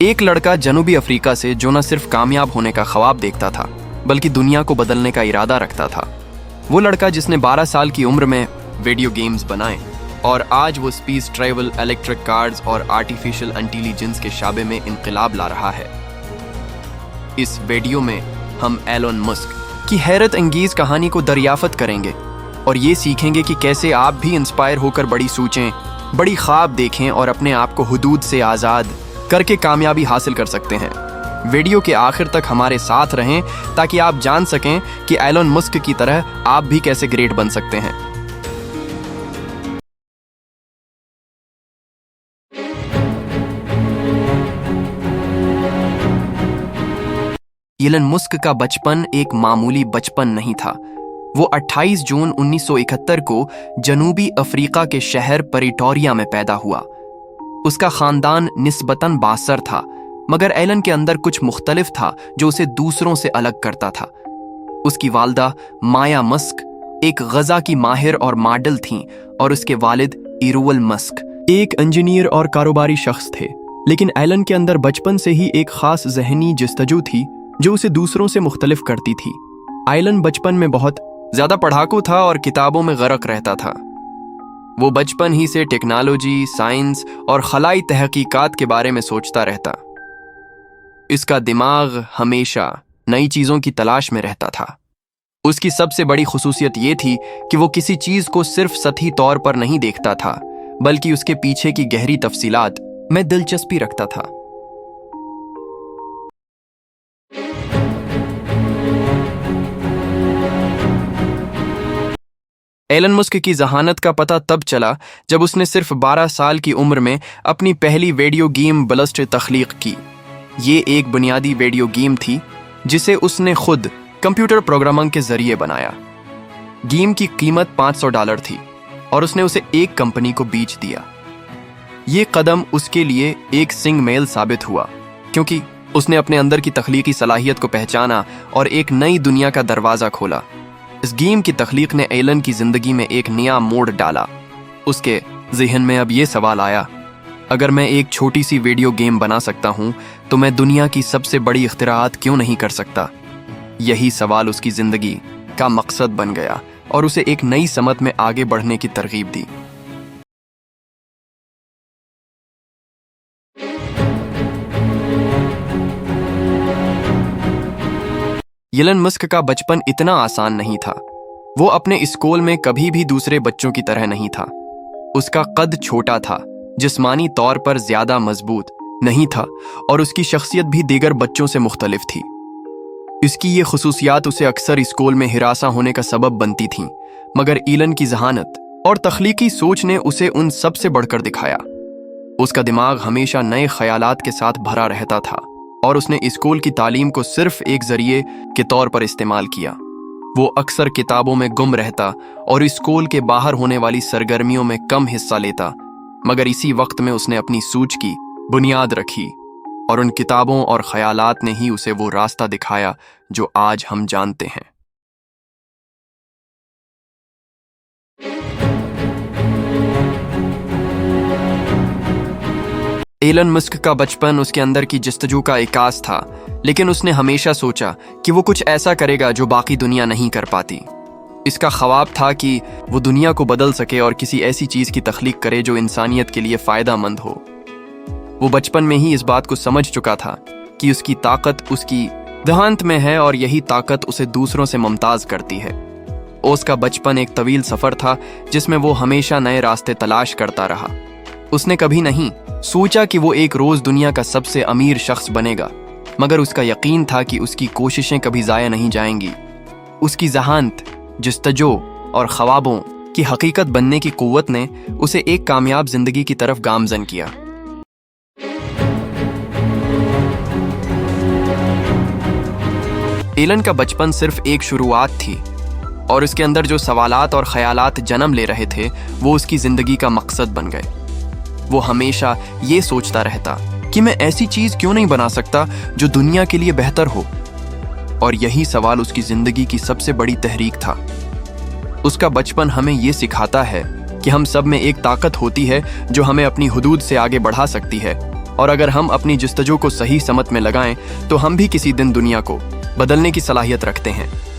एक लड़का जनूबी अफ्रीका से जो न सिर्फ कामयाब होने का ख्वाब देखता था बल्कि दुनिया को बदलने का इरादा रखता था। वो लड़का जिसने 12 साल की उम्र में वीडियो गेम्स बनाए और आज वो स्पेस ट्रैवल, इलेक्ट्रिक कार्स और आर्टिफिशियल इंटेलिजेंस के शाबे में इनकलाब ला रहा है। इस वीडियो में हम एलन मस्क की हैरत अंगेज कहानी को दरियाफ्त करेंगे और ये सीखेंगे कि कैसे आप भी इंस्पायर होकर बड़ी सोचें, बड़ी ख्वाब देखें और अपने आप को हुदूद से आज़ाद करके कामयाबी हासिल कर सकते हैं। वीडियो के आखिर तक हमारे साथ रहें ताकि आप जान सकें कि एलन मस्क की तरह आप भी कैसे ग्रेट बन सकते हैं। एलन मस्क का बचपन एक मामूली बचपन नहीं था। वो 28 जून 1971 को जनूबी अफ्रीका के शहर प्रिटोरिया में पैदा हुआ। उसका खानदान निस्बतन बासर था, मगर एलन के अंदर कुछ मुख्तलिफ था जो उसे दूसरों से अलग करता था। उसकी वालदा माया मस्क एक गज़ा की माहिर और मॉडल थीं और उसके वालिद इरुअल मस्क एक इंजीनियर और कारोबारी शख्स थे। लेकिन एलन के अंदर बचपन से ही एक खास ज़हनी जस्तजू थी जो उसे दूसरों से मुख्तलिफ करती थी। एलन बचपन में बहुत ज़्यादा पढ़ाकू था और किताबों में गरक रहता था। वो बचपन ही से टेक्नोलॉजी, साइंस और खलाई तहकीकात के बारे में सोचता रहता। इसका दिमाग हमेशा नई चीज़ों की तलाश में रहता था। उसकी सबसे बड़ी खुसूसियत ये थी कि वो किसी चीज़ को सिर्फ सतही तौर पर नहीं देखता था बल्कि उसके पीछे की गहरी तफसीलात में दिलचस्पी रखता था। एलन मस्क की जहानत का पता तब चला जब उसने सिर्फ 12 साल की उम्र में अपनी पहली वीडियो गेम ब्लस्ट तख्लीक की। ये एक बुनियादी वीडियो गेम थी जिसे उसने खुद कंप्यूटर प्रोग्रामिंग के जरिए बनाया। गेम की कीमत $500 थी और उसने उसे एक कंपनी को बेच दिया। ये कदम उसके लिए एक सिंग मेल साबित हुआ क्योंकि उसने अपने अंदर की तख्लीकी सलाहियत को पहचाना और एक नई दुनिया का दरवाज़ा खोला। इस गेम की तख्लीक ने एलन की जिंदगी में एक नया मोड़ डाला। उसके ज़हन में अब ये सवाल आया, अगर मैं एक छोटी सी वीडियो गेम बना सकता हूं तो मैं दुनिया की सबसे बड़ी इख्तिराआत क्यों नहीं कर सकता। यही सवाल उसकी जिंदगी का मकसद बन गया और उसे एक नई समत में आगे बढ़ने की तरगीब दी। एलन मस्क का बचपन इतना आसान नहीं था। वो अपने स्कूल में कभी भी दूसरे बच्चों की तरह नहीं था। उसका कद छोटा था, जिस्मानी तौर पर ज्यादा मजबूत नहीं था और उसकी शख्सियत भी दीगर बच्चों से मुख्तलिफ थी। इसकी ये खुसूसियात उसे अक्सर स्कूल में हिरासा होने का सबब बनती थीं, मगर एलन की जहानत और तख्लीकी सोच ने उसे उन सब से बढ़कर दिखाया। उसका दिमाग हमेशा नए ख्यालात के साथ भरा रहता था और उसने स्कूल की तालीम को सिर्फ एक जरिए के तौर पर इस्तेमाल किया। वो अक्सर किताबों में गुम रहता और स्कूल के बाहर होने वाली सरगर्मियों में कम हिस्सा लेता, मगर इसी वक्त में उसने अपनी सूझ की बुनियाद रखी और उन किताबों और ख्यालात ने ही उसे वो रास्ता दिखाया जो आज हम जानते हैं। एलन मस्क का बचपन उसके अंदर की जस्तजू का इकास था, लेकिन उसने हमेशा सोचा कि वो कुछ ऐसा करेगा जो बाकी दुनिया नहीं कर पाती। इसका ख्वाब था कि वो दुनिया को बदल सके और किसी ऐसी चीज़ की तख्लीक करे जो इंसानियत के लिए फ़ायदेमंद हो। वो बचपन में ही इस बात को समझ चुका था कि उसकी ताकत उसकी देहांत में है और यही ताकत उसे दूसरों से मुमताज़ करती है। उसका बचपन एक तवील सफ़र था जिसमें वो हमेशा नए रास्ते तलाश करता रहा। उसने कभी नहीं सोचा कि वो एक रोज़ दुनिया का सबसे अमीर शख्स बनेगा, मगर उसका यकीन था कि उसकी कोशिशें कभी ज़ाया नहीं जाएंगी। उसकी ज़हानत, जस्तजो और ख्वाबों की हकीकत बनने की कुव्वत ने उसे एक कामयाब जिंदगी की तरफ गामज़न किया। एलन का बचपन सिर्फ एक शुरुआत थी और उसके अंदर जो सवालात और ख्यालात जन्म ले रहे थे वो उसकी ज़िंदगी का मकसद बन गए। वो हमेशा ये सोचता रहता कि मैं ऐसी चीज़ क्यों नहीं बना सकता जो दुनिया के लिए बेहतर हो, और यही सवाल उसकी ज़िंदगी की सबसे बड़ी तहरीक था। उसका बचपन हमें ये सिखाता है कि हम सब में एक ताकत होती है जो हमें अपनी हुदूद से आगे बढ़ा सकती है, और अगर हम अपनी जस्तजू को सही समत में लगाएं तो हम भी किसी दिन दुनिया को बदलने की सलाहियत रखते हैं।